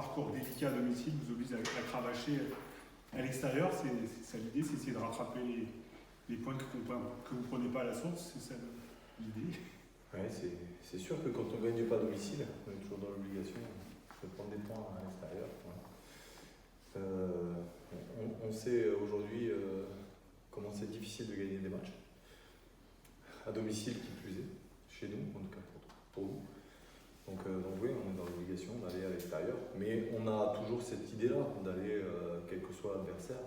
parcours délicat à domicile vous oblige à cravacher à l'extérieur. C'est ça l'idée, c'est essayer de rattraper les points que vous ne prenez pas à la source, c'est ça l'idée. Ouais, c'est sûr que quand on ne gagne pas à domicile, on est toujours dans l'obligation de prendre des points à l'extérieur. On sait aujourd'hui comment c'est difficile de gagner des matchs. À domicile qui plus est, chez nous, en tout cas pour nous. Donc oui, on est dans l'obligation d'aller à l'extérieur. Mais on a toujours cette idée-là, d'aller, quel que soit l'adversaire,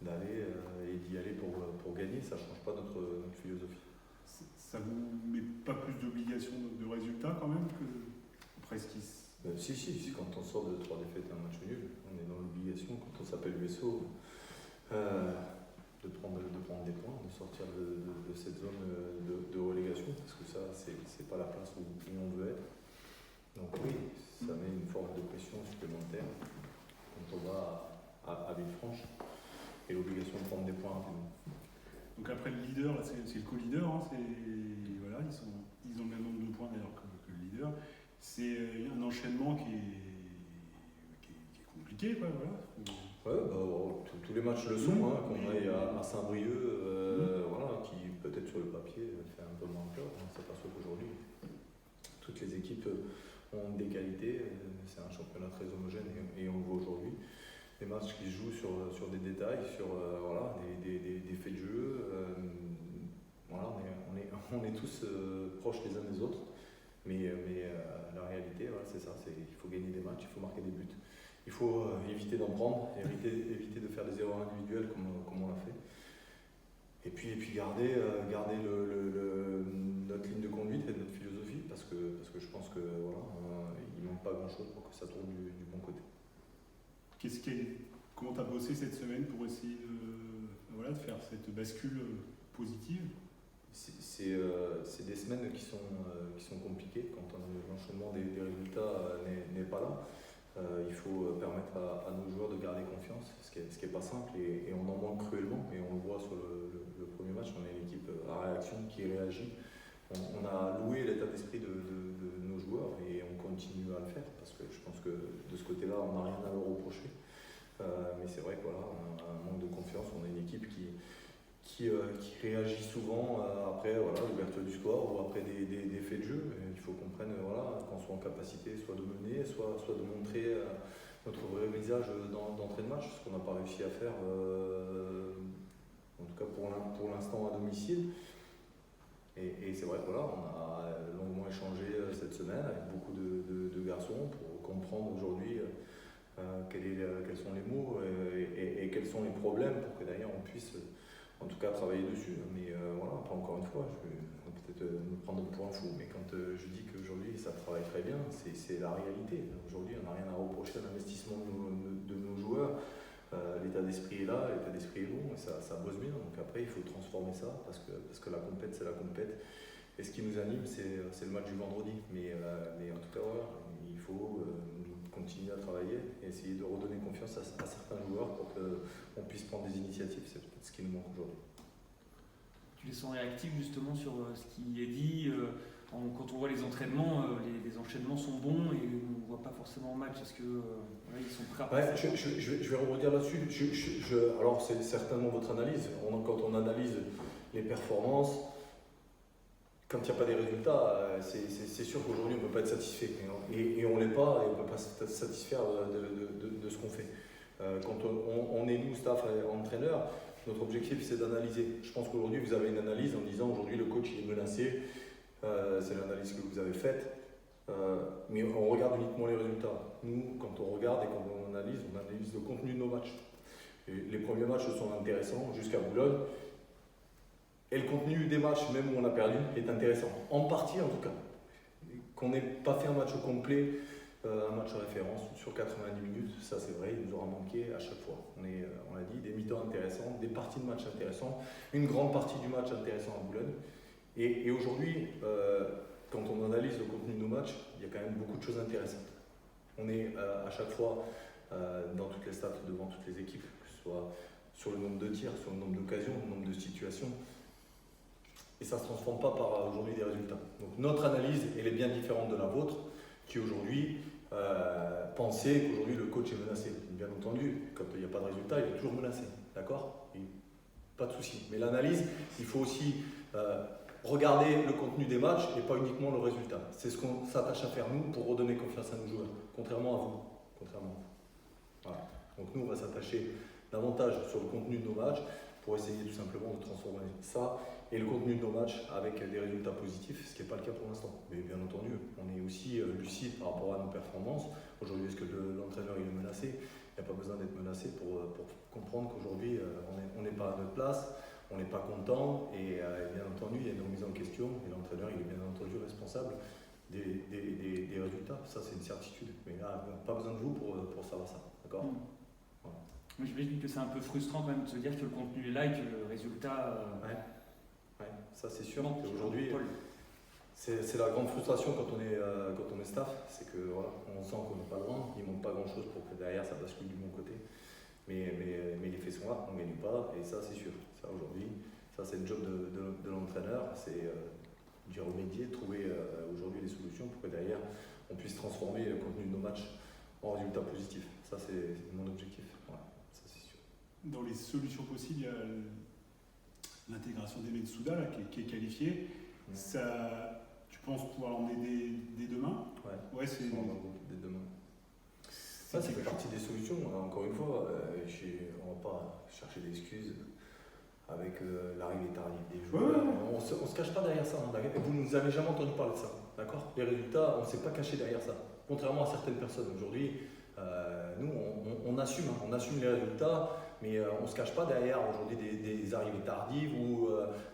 d'aller et d'y aller pour gagner. Ça ne change pas notre philosophie. Ça vous met pas plus d'obligation de résultats quand même que presque Si, quand on sort de 3 défaites et un match nul, on est dans l'obligation, quand on s'appelle USO, de prendre des points, de sortir de cette zone de relégation, parce que ça, c'est pas la place où on veut être. Donc oui, ça met une forme de pression supplémentaire quand on va à Villefranche, et l'obligation de prendre des points rapidement. Donc après le leader, là, c'est le co-leader, hein, voilà, ils ont le même nombre de points d'ailleurs que le leader. C'est un enchaînement qui est compliqué, quoi, voilà. Tous les matchs le sont, hein, qu'on aille à Saint-Brieuc, voilà, qui peut-être sur le papier fait un peu moins peur. On s'aperçoit qu'aujourd'hui, toutes les équipes ont des qualités, c'est un championnat très homogène et on le voit aujourd'hui. Des matchs qui se jouent sur des détails, sur des faits de jeu. Voilà, on est tous proches les uns des autres, mais la réalité, voilà, c'est ça, il faut gagner des matchs, il faut marquer des buts. Il faut éviter d'en prendre, éviter de faire des erreurs individuelles comme on l'a fait. Et puis garder notre ligne de conduite et notre philosophie, parce que je pense que voilà, il ne manque pas grand-chose pour que ça tourne du bon côté. Comment tu as bossé cette semaine pour essayer de faire cette bascule positive? C'est des semaines qui sont compliquées quand l'enchaînement des résultats n'est pas là. Il faut permettre à nos joueurs de garder confiance, ce qui est pas simple et on en manque cruellement, et on le voit sur le premier match. On est une équipe à réaction qui réagit. On a loué l'état d'esprit de nos joueurs et on continue à le faire, parce que je pense que de ce côté-là on n'a rien à leur reprocher, mais c'est vrai que voilà, on a un manque de confiance. On a une équipe qui réagit souvent après l'ouverture du score ou après des faits de jeu. Et il faut qu'on prenne, qu'on soit en capacité soit de mener, soit de montrer notre vrai visage d'entrée de match, ce qu'on n'a pas réussi à faire, en tout cas pour l'instant à domicile. Et c'est vrai que voilà, on a longuement échangé cette semaine avec beaucoup de garçons pour comprendre aujourd'hui quels sont les mots et quels sont les problèmes pour que d'ailleurs on puisse en tout cas travailler dessus. Mais après encore une fois, je vais peut-être me prendre pour un fou, mais quand je dis qu'aujourd'hui ça travaille très bien, c'est la réalité. Aujourd'hui on n'a rien à reprocher à l'investissement de nos joueurs. L'état d'esprit est là, l'état d'esprit est bon, et ça bosse bien. Donc après il faut transformer ça, parce que la compète c'est la compète. Et ce qui nous anime c'est le match du vendredi. Mais en tout cas il faut continuer à travailler et essayer de redonner confiance à certains joueurs pour qu'on puisse prendre des initiatives. C'est peut-être ce qui nous manque aujourd'hui. Tu les sens réactifs justement sur ce qui est dit quand on voit les entraînements, les enchaînements sont bons et on ne voit pas forcément en match. Est-ce que ils sont prêts à passer? Je vais rebondir là-dessus. Alors c'est certainement votre analyse. Quand on analyse les performances, quand il n'y a pas des résultats, c'est sûr qu'aujourd'hui on ne peut pas être satisfait. Et on ne l'est pas, et on ne peut pas se satisfaire de ce qu'on fait. Quand on est nous, staff et entraîneur, notre objectif c'est d'analyser. Je pense qu'aujourd'hui vous avez une analyse en disant aujourd'hui le coach il est menacé, c'est l'analyse que vous avez faite, mais on regarde uniquement les résultats. Nous, quand on regarde et quand on analyse le contenu de nos matchs. Et les premiers matchs sont intéressants jusqu'à Boulogne. Et le contenu des matchs, même où on a perdu, est intéressant. En partie en tout cas. Qu'on n'ait pas fait un match au complet, un match à référence sur 90 minutes, ça c'est vrai, il nous aura manqué à chaque fois. On a dit des mi-temps intéressants, des parties de match intéressantes, une grande partie du match intéressant à Boulogne. Et aujourd'hui, quand on analyse le contenu de nos matchs, il y a quand même beaucoup de choses intéressantes. On est à chaque fois dans toutes les stats devant toutes les équipes, que ce soit sur le nombre de tirs, sur le nombre d'occasions, le nombre de situations. Et ça ne se transforme pas par aujourd'hui des résultats. Donc notre analyse, elle est bien différente de la vôtre, qui aujourd'hui penser qu'aujourd'hui le coach est menacé. Bien entendu, quand il n'y a pas de résultat, il est toujours menacé. D'accord ? Pas de souci. Mais l'analyse, il faut aussi regarder le contenu des matchs et pas uniquement le résultat. C'est ce qu'on s'attache à faire nous pour redonner confiance à nos joueurs, contrairement à vous. Voilà. Donc nous, on va s'attacher davantage sur le contenu de nos matchs pour essayer tout simplement de transformer ça et le contenu de nos matchs avec des résultats positifs, ce qui n'est pas le cas pour l'instant. Mais bien entendu, on est aussi lucide par rapport à nos performances. Aujourd'hui, est-ce que l'entraîneur il est menacé ? Il n'y a pas besoin d'être menacé pour comprendre qu'aujourd'hui, on n'est pas à notre place, on n'est pas content et bien entendu, il y a une remise en question et l'entraîneur il est bien entendu responsable des résultats. Ça, c'est une certitude. Mais là, pas besoin de vous pour savoir ça. D'accord ? Voilà. J'imagine que c'est un peu frustrant quand même de se dire que le contenu est là et que le résultat. Ouais, ça c'est sûr. Aujourd'hui, c'est la grande frustration quand on est staff, c'est que voilà, on sent qu'on n'est pas loin, il ne manque pas grand chose pour que derrière ça bascule du bon côté. Mais les faits sont là, on ne gagne pas, et ça c'est sûr. Ça aujourd'hui, ça c'est le job de l'entraîneur, c'est d'y remédier, de trouver aujourd'hui des solutions pour que derrière on puisse transformer le contenu de nos matchs en résultats positifs. Ça c'est mon objectif, ouais, ça c'est sûr. Dans les solutions possibles, il y a l'intégration d'Emile Souda là, qui est qualifié. Ça, tu penses pouvoir emmener dès demain ? Ouais, c'est dès demain. Ça fait partie des solutions. Encore une fois, on ne va pas chercher d'excuses avec l'arrivée tardive des joueurs. On ne se cache pas derrière ça. Vous ne nous avez jamais entendu parler de ça. D'accord ? Les résultats, on ne s'est pas caché derrière ça. Contrairement à certaines personnes. Aujourd'hui, nous, on assume les résultats. Mais on ne se cache pas derrière aujourd'hui des arrivées tardives ou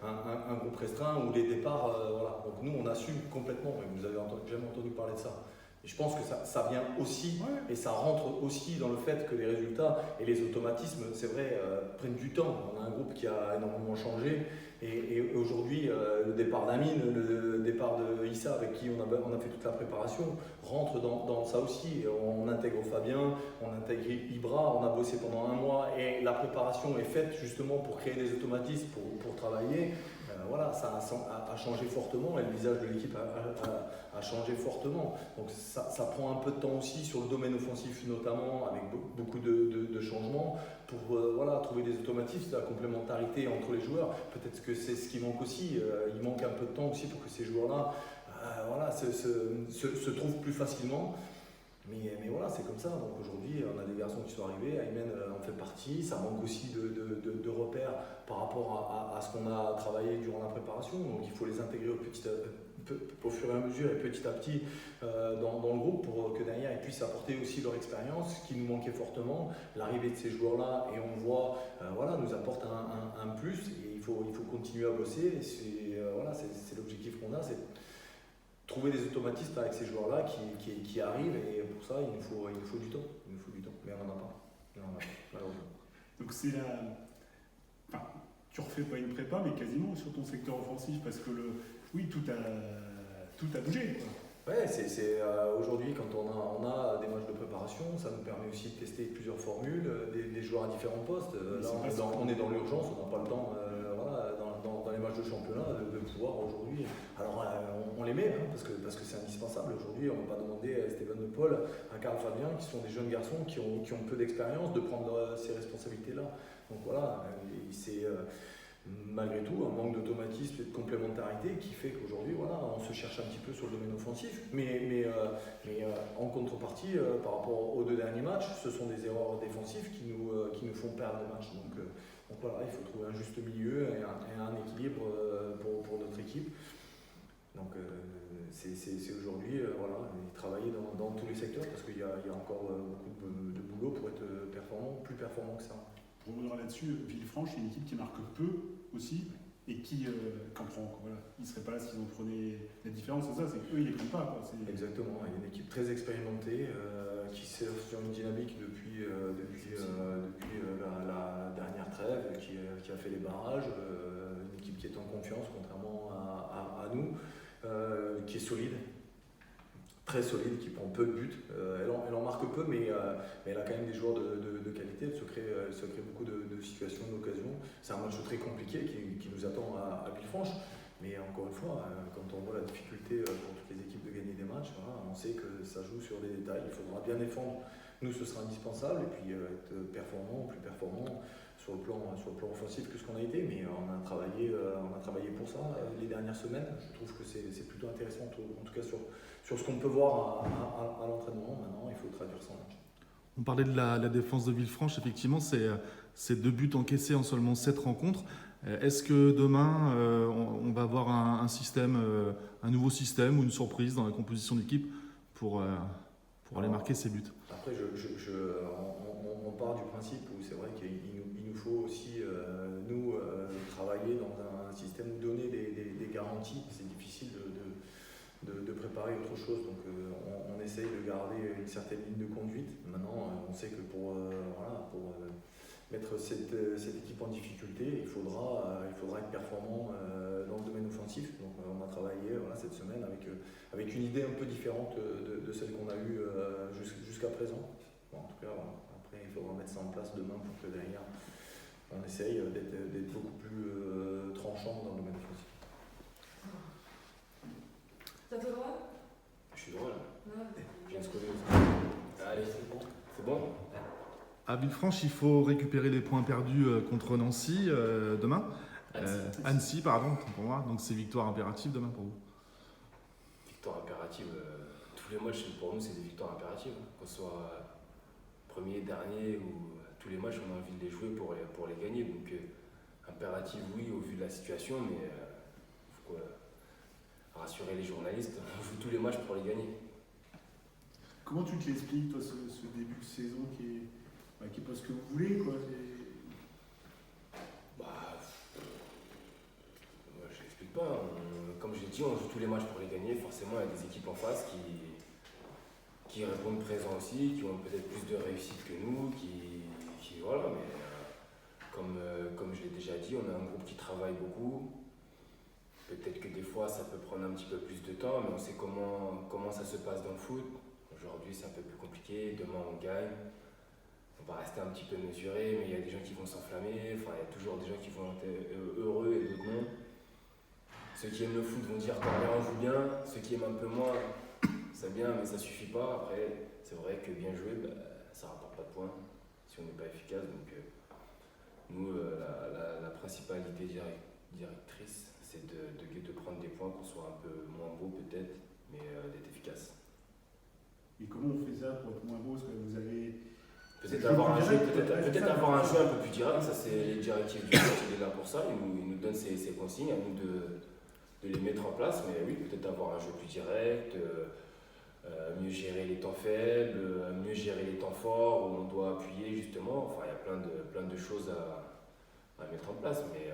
un groupe restreint ou des départs. Voilà. Donc nous, on assume complètement. Vous n'avez jamais entendu parler de ça. Et je pense que ça vient aussi, et ça rentre aussi dans le fait que les résultats et les automatismes, c'est vrai, prennent du temps. On a un groupe qui a énormément changé. Et aujourd'hui, le départ d'Amine, le départ de Issa, avec qui on a fait toute la préparation, rentre dans ça aussi. On intègre Fabien, on intègre Ibra, on a bossé pendant un mois et la préparation est faite justement pour créer des automatismes, pour travailler. Voilà, ça a changé fortement et le visage de l'équipe a changé fortement. Donc ça prend un peu de temps aussi sur le domaine offensif notamment, avec beaucoup de changements pour trouver des automatismes, la complémentarité entre les joueurs. Peut-être que c'est ce qui manque aussi. Il manque un peu de temps aussi pour que ces joueurs-là se trouvent plus facilement. Mais voilà, c'est comme ça. Donc aujourd'hui, on a des garçons qui sont arrivés, Aymen en fait partie. Ça manque aussi de repères par rapport à ce qu'on a travaillé durant la préparation. Donc il faut les intégrer au fur et à mesure et petit à petit dans le groupe pour que derrière ils puissent apporter aussi leur expérience, ce qui nous manquait fortement. L'arrivée de ces joueurs-là, et on voit, nous apporte un plus. Et il faut continuer à bosser. Et c'est l'objectif qu'on a. C'est trouver des automatismes avec ces joueurs-là qui arrivent, et pour ça il nous faut du temps. Mais on n'en a pas. Malheureusement. Donc c'est tu refais pas une prépa, mais quasiment sur ton secteur offensif, parce que tout a bougé, quoi. Ouais, aujourd'hui quand on a des matchs de préparation, ça nous permet aussi de tester plusieurs formules, des joueurs à différents postes. Là on est dans l'urgence, on n'a pas le temps dans les matchs de championnat de pouvoir aujourd'hui. Alors on les met parce que c'est indispensable. Aujourd'hui on ne va pas demander à Stéphane De Paul, à Karl Fabien, qui sont des jeunes garçons qui ont peu d'expérience, de prendre ces responsabilités-là. Donc voilà, c'est malgré tout un manque d'automatisme et de complémentarité qui fait qu'aujourd'hui on se cherche un petit peu sur le domaine offensif, mais en contrepartie par rapport aux 2 derniers matchs, ce sont des erreurs défensives qui nous font perdre des matchs. Donc voilà, il faut trouver un juste milieu et un équilibre pour notre équipe. Donc c'est aujourd'hui travailler dans tous les secteurs, parce qu'il y a encore beaucoup de boulot pour être plus performant que ça. Pour revenir là-dessus, Villefranche est une équipe qui marque peu aussi, et qui comprend. Voilà. Ils ne seraient pas là s'ils en prenaient la différence, c'est ça, c'est qu'eux ils ne les prennent pas. Exactement, il y a une équipe très expérimentée qui sert sur une dynamique depuis la dernière trêve, qui a fait les barrages, une équipe qui est en confiance contrairement à nous, qui est solide. Très solide, qui prend peu de buts. Elle en marque peu, mais elle a quand même des joueurs de qualité. Elle se crée beaucoup de situations, d'occasions. C'est un match très compliqué qui nous attend à Villefranche. Mais encore une fois, quand on voit la difficulté pour toutes les équipes de gagner des matchs, voilà, on sait que ça joue sur des détails. Il faudra bien défendre. Nous, ce sera indispensable. Et puis être performant, plus performant sur le plan offensif que ce qu'on a été. Mais on a travaillé pour ça les dernières semaines. Je trouve que c'est plutôt intéressant, en tout cas sur ce qu'on peut voir à l'entraînement. Maintenant, il faut traduire ça en match. On parlait de la défense de Villefranche. Effectivement, c'est 2 buts encaissés en seulement 7 rencontres. Est-ce que demain, on va avoir un système, un nouveau système ou une surprise dans la composition d'équipe pour aller marquer ces buts? Après, on part du principe où c'est vrai qu'il nous faut aussi, travailler dans un système où donner des garanties. C'est difficile de préparer autre chose, donc on essaye de garder une certaine ligne de conduite. Maintenant, on sait que pour mettre cette équipe en difficulté, il faudra être performant dans le domaine offensif. Donc on a travaillé cette semaine avec une idée un peu différente de celle qu'on a eue jusqu'à présent. Bon, en tout cas, après il faudra mettre ça en place demain pour que derrière on essaye d'être beaucoup plus tranchant dans le domaine offensif. T'as tout droit? Je suis droit là. Ouais. Je viens de scorer. Allez, c'est bon. C'est bon? À Villefranche, il faut récupérer les points perdus contre Nancy demain. Annecy, pardon, pour moi. Donc c'est victoire impérative demain pour vous. Victoire impérative. Tous les matchs pour nous c'est des victoires impératives. Qu'on soit premier, dernier ou tous les matchs on a envie de les jouer pour les gagner. Donc impérative oui au vu de la situation, mais il faut rassurer les journalistes. On joue tous les matchs pour les gagner. Comment tu te l'expliques, toi, ce début de saison qui est pas ce que vous voulez, quoi? Moi, je l'explique pas. Comme je l'ai dit, on joue tous les matchs pour les gagner. Forcément, il y a des équipes en face qui répondent présents aussi, qui ont peut-être plus de réussite que nous, voilà. Mais comme je l'ai déjà dit, on a un groupe qui travaille beaucoup. Peut-être que des fois, ça peut prendre un petit peu plus de temps, mais on sait comment ça se passe dans le foot. Aujourd'hui, c'est un peu plus compliqué. Demain, on gagne. On va rester un petit peu mesuré, mais il y a des gens qui vont s'enflammer. Enfin, il y a toujours des gens qui vont être heureux et d'autres non. Ceux qui aiment le foot vont dire qu'en on joue bien. Ceux qui aiment un peu moins, c'est bien, mais ça suffit pas. Après, c'est vrai que bien joué, ça rapporte pas de points si on n'est pas efficace. Donc, nous, la principale idée directrice, c'est de prendre des points, qu'on soit un peu moins beau peut-être, mais d'être efficace. Et comment on fait ça pour être moins beau? Parce que vous avez... Peut-être avoir un jeu un peu plus direct, ça c'est les directives du coach, il est là pour ça, il nous donne ses consignes, à nous de les mettre en place, mais oui, peut-être avoir un jeu plus direct, mieux gérer les temps faibles, mieux gérer les temps forts, où on doit appuyer justement, enfin il y a plein de choses à mettre en place, mais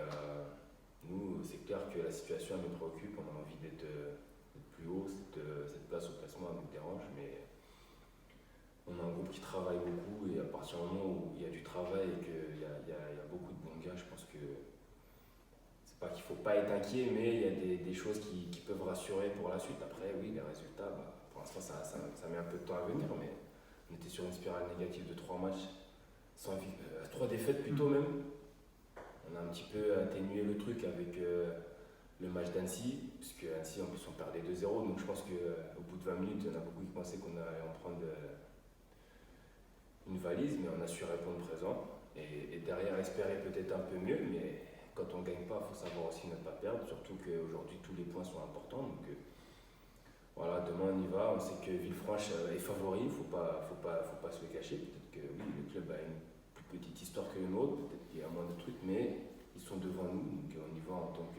nous c'est clair que la situation elle nous préoccupe, on a envie d'être plus haut, cette place au classement elle nous dérange, mais on a un groupe qui travaille beaucoup et à partir du moment où il y a du travail et qu'il y a beaucoup de bons gars, je pense que c'est pas qu'il faut pas être inquiet, mais il y a des choses qui peuvent rassurer pour la suite. Après, oui, les résultats, pour l'instant ça met un peu de temps à venir, mais on était sur une spirale négative de 3 matchs, 3 défaites plutôt même. On a un petit peu atténué le truc avec le match d'Annecy, puisque Annecy en plus on perdait 2-0, donc je pense qu'au bout de 20 minutes, il y en a beaucoup qui pensaient qu'on allait en prendre une valise, mais on a su répondre présent et derrière espérer peut-être un peu mieux, mais quand on ne gagne pas, il faut savoir aussi ne pas perdre, surtout qu'aujourd'hui tous les points sont importants. Donc voilà, demain on y va, on sait que Villefranche est favori, il ne faut pas se le cacher. Peut-être que oui, le club a une plus petite histoire que le nôtre, peut-être qu'il y a moins de trucs, mais ils sont devant nous, donc on y va en tant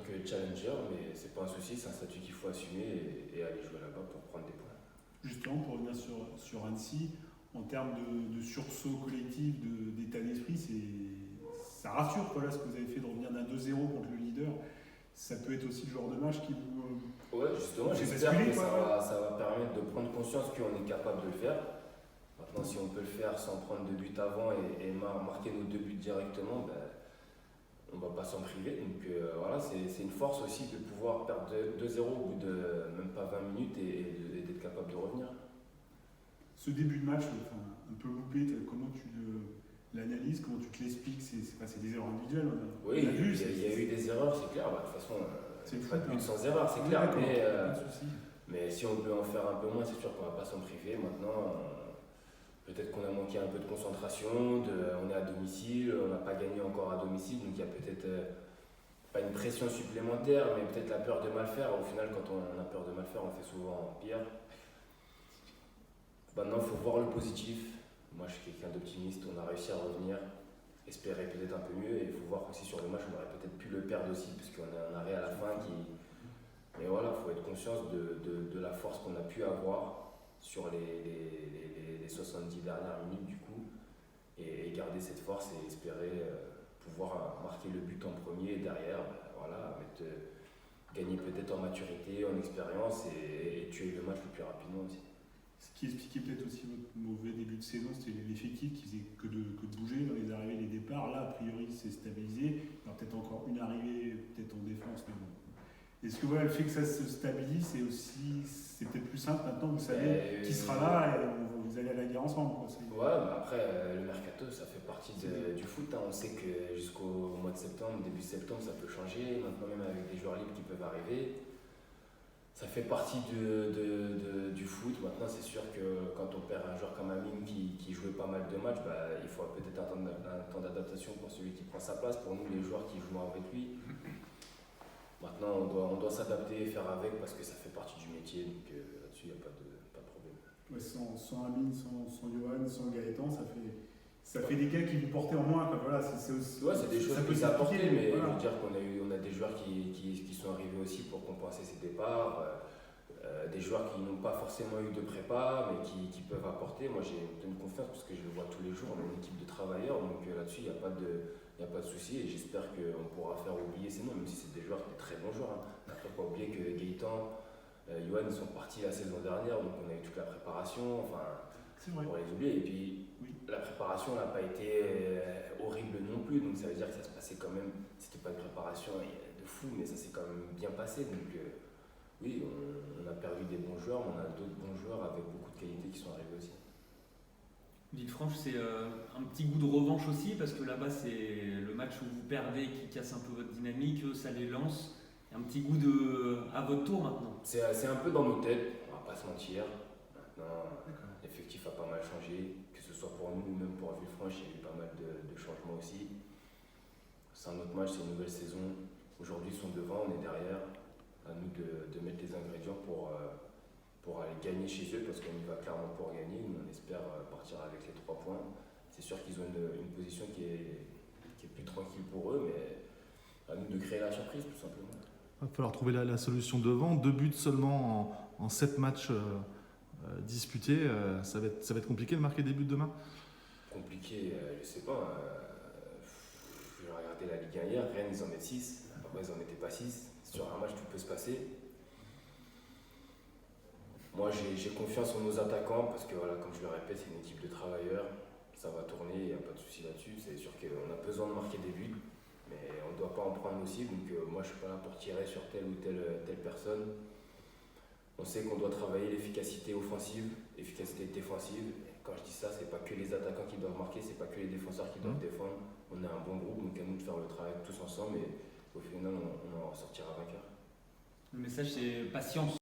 que challenger, mais c'est pas un souci, c'est un statut qu'il faut assumer et aller jouer là-bas pour prendre des points. Justement, pour revenir sur Annecy, en termes de sursaut collectif, d'état d'esprit, ça rassure, quoi, là, ce que vous avez fait de revenir d'un 2-0 contre le leader. Ça peut être aussi le genre de match qui vous... Ouais, justement, j'espère que ça va permettre de prendre conscience qu'on est capable de le faire. Maintenant, si on peut le faire sans prendre de but avant et marquer nos 2 buts directement, on ne va pas s'en priver. Donc voilà, c'est une force aussi de pouvoir perdre 2-0 au bout de même pas 20 minutes et d'être capable de revenir. Ce début de match, un peu loupé, comment tu l'analyse, comment tu te l'expliques, c'est des erreurs individuelles. Oui, On a vu, il y a eu des erreurs, c'est clair. Bah, de toute façon, c'est pas de but sans erreur, c'est Oui, clair. d'accord, pas de souci. Mais si on peut en faire un peu moins, c'est sûr qu'on va pas s'en priver. Maintenant, peut-être qu'on a manqué un peu de concentration, on est à domicile, on n'a pas gagné encore à domicile, donc il y a peut-être pas une pression supplémentaire, mais peut-être la peur de mal faire. Au final, quand on a peur de mal faire, on fait souvent pire. Maintenant, il faut voir le positif. Moi, je suis quelqu'un d'optimiste, on a réussi à revenir, espérer peut-être un peu mieux, et il faut voir aussi sur le match, on aurait peut-être pu le perdre aussi, parce qu'on a un arrêt à la fin qui... Mais voilà, il faut être conscient de la force qu'on a pu avoir sur les 70 dernières minutes du coup, et garder cette force et espérer pouvoir marquer le but en premier, et derrière, voilà, gagner peut-être en maturité, en expérience, et tuer le match le plus rapidement aussi. Ce qui expliquait peut-être aussi votre mauvais début de saison, c'était l'effectif qui faisait que de bouger dans les arrivées et les départs. Là, a priori, c'est stabilisé. Il y aura peut-être encore une arrivée, peut-être en défense, mais bon. Est-ce que voilà, le fait que ça se stabilise, c'est peut-être plus simple maintenant, vous savez qui sera là et vous allez à la guerre ensemble. Quoi. Ouais, mais après, le mercato, ça fait partie du foot. Hein. On sait que jusqu'au mois de septembre, début septembre, ça peut changer. Maintenant, même avec des joueurs libres qui peuvent arriver, ça fait partie du foot. Maintenant, c'est sûr que quand on perd un joueur comme Amine qui jouait pas mal de matchs, il faut peut-être un temps d'adaptation pour celui qui prend sa place. Pour nous, les joueurs qui jouent avec lui. Maintenant, on doit s'adapter et faire avec parce que ça fait partie du métier, donc là-dessus, il n'y a pas de problème. Ouais, sans Amine, sans Johan, sans Gaëtan, ça fait des gars qui vous portaient en moins. Quoi. Voilà, c'est des choses ça peut qui s'apporter, mais voilà. je veux dire qu'on a des joueurs qui sont arrivés aussi pour compenser ces départs, des joueurs qui n'ont pas forcément eu de prépa, mais qui peuvent apporter. Moi, j'ai pleine confiance parce que je le vois tous les jours, on est une équipe de travailleurs, donc là-dessus, il n'y a pas de souci et j'espère qu'on pourra faire oublier ces noms, même si c'est des joueurs, des très bons joueurs. Hein. Après, pas oublier que Gaëtan, Johan sont partis la saison dernière, donc on a eu toute la préparation, enfin, pour les oublier. Et puis, la préparation n'a pas été horrible non plus, donc ça veut dire que ça se passait quand même, c'était pas une préparation de fou, mais ça s'est quand même bien passé. Donc, oui, on a perdu des bons joueurs, mais on a d'autres bons joueurs avec beaucoup de qualité qui sont arrivés aussi. Villefranche, c'est un petit goût de revanche aussi, parce que là-bas, c'est le match où vous perdez qui casse un peu votre dynamique, ça les lance. Un petit goût à votre tour maintenant. C'est un peu dans nos têtes, on va pas se mentir. Maintenant, l'effectif a pas mal changé, que ce soit pour nous ou même pour Villefranche, il y a eu pas mal de changements aussi. C'est un autre match, c'est une nouvelle saison. Aujourd'hui, ils sont devant, on est derrière. À nous de mettre les ingrédients pour aller gagner chez eux, parce qu'on y va clairement pour gagner. Nous, on espère partir avec les 3 points. C'est sûr qu'ils ont une position qui est plus tranquille pour eux, mais à nous de créer la surprise, tout simplement. Il va falloir trouver la solution devant. 2 buts seulement en 7 matchs disputés. Ça va être compliqué de marquer des buts demain. Compliqué, je sais pas. J'ai regardé la Ligue 1 hier, Rennes, ils en mettent 6. Après, ils en mettaient pas 6. Sur un match, tout peut se passer. Moi, j'ai confiance en nos attaquants parce que, voilà, comme je le répète, c'est une équipe de travailleurs. Ça va tourner, il n'y a pas de souci là-dessus. C'est sûr qu'on a besoin de marquer des buts, mais on ne doit pas en prendre aussi. Donc, moi, je ne suis pas là pour tirer sur telle ou telle personne. On sait qu'on doit travailler l'efficacité offensive, l'efficacité défensive. Et quand je dis ça, c'est pas que les attaquants qui doivent marquer, c'est pas que les défenseurs qui doivent défendre. On est un bon groupe, donc à nous de faire le travail tous ensemble et au final, on en sortira vainqueur. Le message, c'est patience.